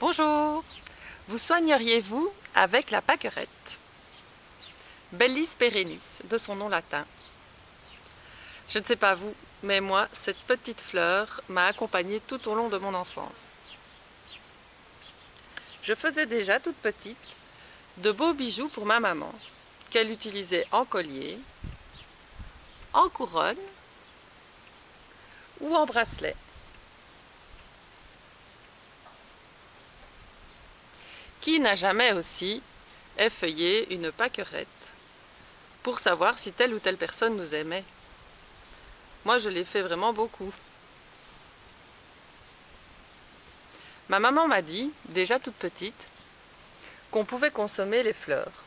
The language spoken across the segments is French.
Bonjour, vous soigneriez-vous avec la pâquerette? Bellis perennis, de son nom latin. Je ne sais pas vous, mais moi, cette petite fleur m'a accompagnée tout au long de mon enfance. Je faisais déjà toute petite de beaux bijoux pour ma maman, qu'elle utilisait en collier, en couronne ou en bracelet. Qui n'a jamais aussi effeuillé une pâquerette pour savoir si telle ou telle personne nous aimait? Moi, je l'ai fait vraiment beaucoup. Ma maman m'a dit, déjà toute petite, qu'on pouvait consommer les fleurs.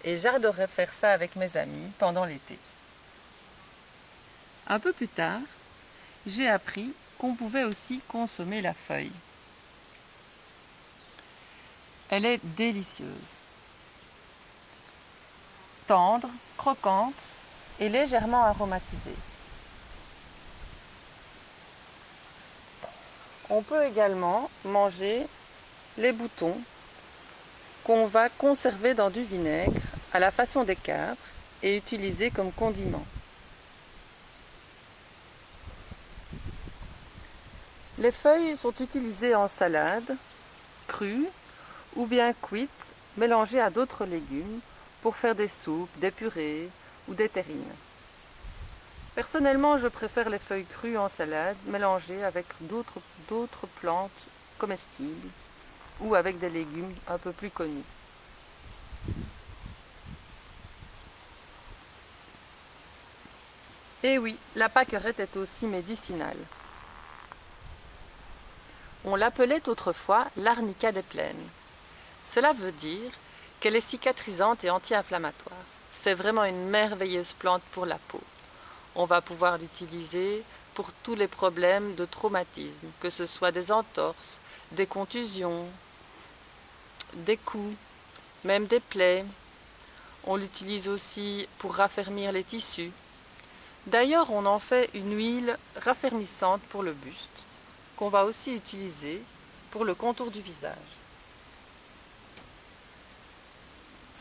Et j'adorais faire ça avec mes amis pendant l'été. Un peu plus tard, j'ai appris qu'on pouvait aussi consommer la feuille. Elle est délicieuse, tendre, croquante et légèrement aromatisée. On peut également manger les boutons qu'on va conserver dans du vinaigre à la façon des capres et utiliser comme condiment. Les feuilles sont utilisées en salade, crues ou bien cuites, mélangées à d'autres légumes pour faire des soupes, des purées ou des terrines. Personnellement, je préfère les feuilles crues en salade, mélangées avec d'autres plantes comestibles ou avec des légumes un peu plus connus. Et oui, la pâquerette est aussi médicinale. On l'appelait autrefois l'arnica des plaines. Cela veut dire qu'elle est cicatrisante et anti-inflammatoire. C'est vraiment une merveilleuse plante pour la peau. On va pouvoir l'utiliser pour tous les problèmes de traumatisme, que ce soit des entorses, des contusions, des coups, même des plaies. On l'utilise aussi pour raffermir les tissus. D'ailleurs, on en fait une huile raffermissante pour le buste, qu'on va aussi utiliser pour le contour du visage.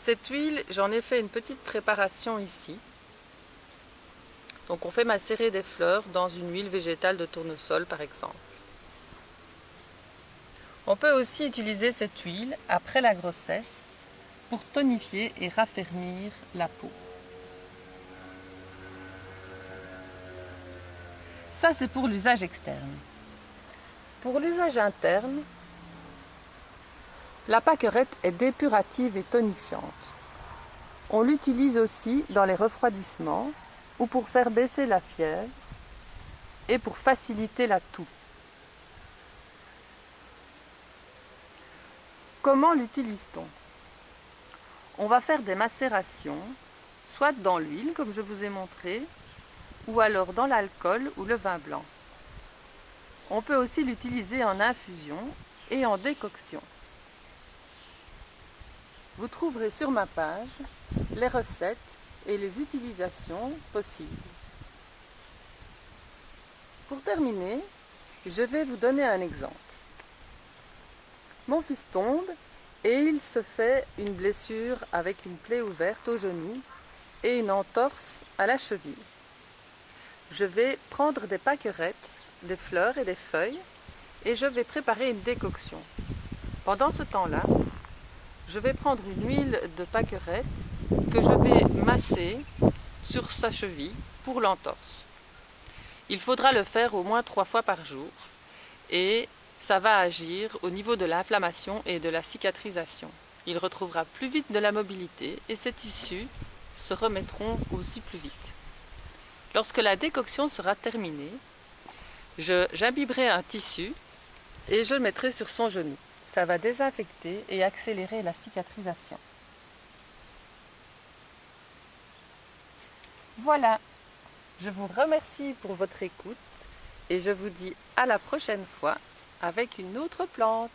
Cette huile, j'en ai fait une petite préparation ici. Donc on fait macérer des fleurs dans une huile végétale de tournesol par exemple. On peut aussi utiliser cette huile après la grossesse pour tonifier et raffermir la peau. Ça c'est pour l'usage externe. Pour l'usage interne, la pâquerette est dépurative et tonifiante. On l'utilise aussi dans les refroidissements ou pour faire baisser la fièvre et pour faciliter la toux. Comment l'utilise-t-on? On va faire des macérations, soit dans l'huile comme je vous ai montré, ou alors dans l'alcool ou le vin blanc. On peut aussi l'utiliser en infusion et en décoction. Vous trouverez sur ma page les recettes et les utilisations possibles. Pour terminer, je vais vous donner un exemple. Mon fils tombe et il se fait une blessure avec une plaie ouverte au genou et une entorse à la cheville. Je vais prendre des pâquerettes, des fleurs et des feuilles et je vais préparer une décoction. Pendant ce temps-là, je vais prendre une huile de pâquerette que je vais masser sur sa cheville pour l'entorse. Il faudra le faire au moins 3 fois par jour et ça va agir au niveau de l'inflammation et de la cicatrisation. Il retrouvera plus vite de la mobilité et ses tissus se remettront aussi plus vite. Lorsque la décoction sera terminée, j'imbiberai un tissu et je le mettrai sur son genou. Ça va désinfecter et accélérer la cicatrisation. Voilà, je vous remercie pour votre écoute et je vous dis à la prochaine fois avec une autre plante.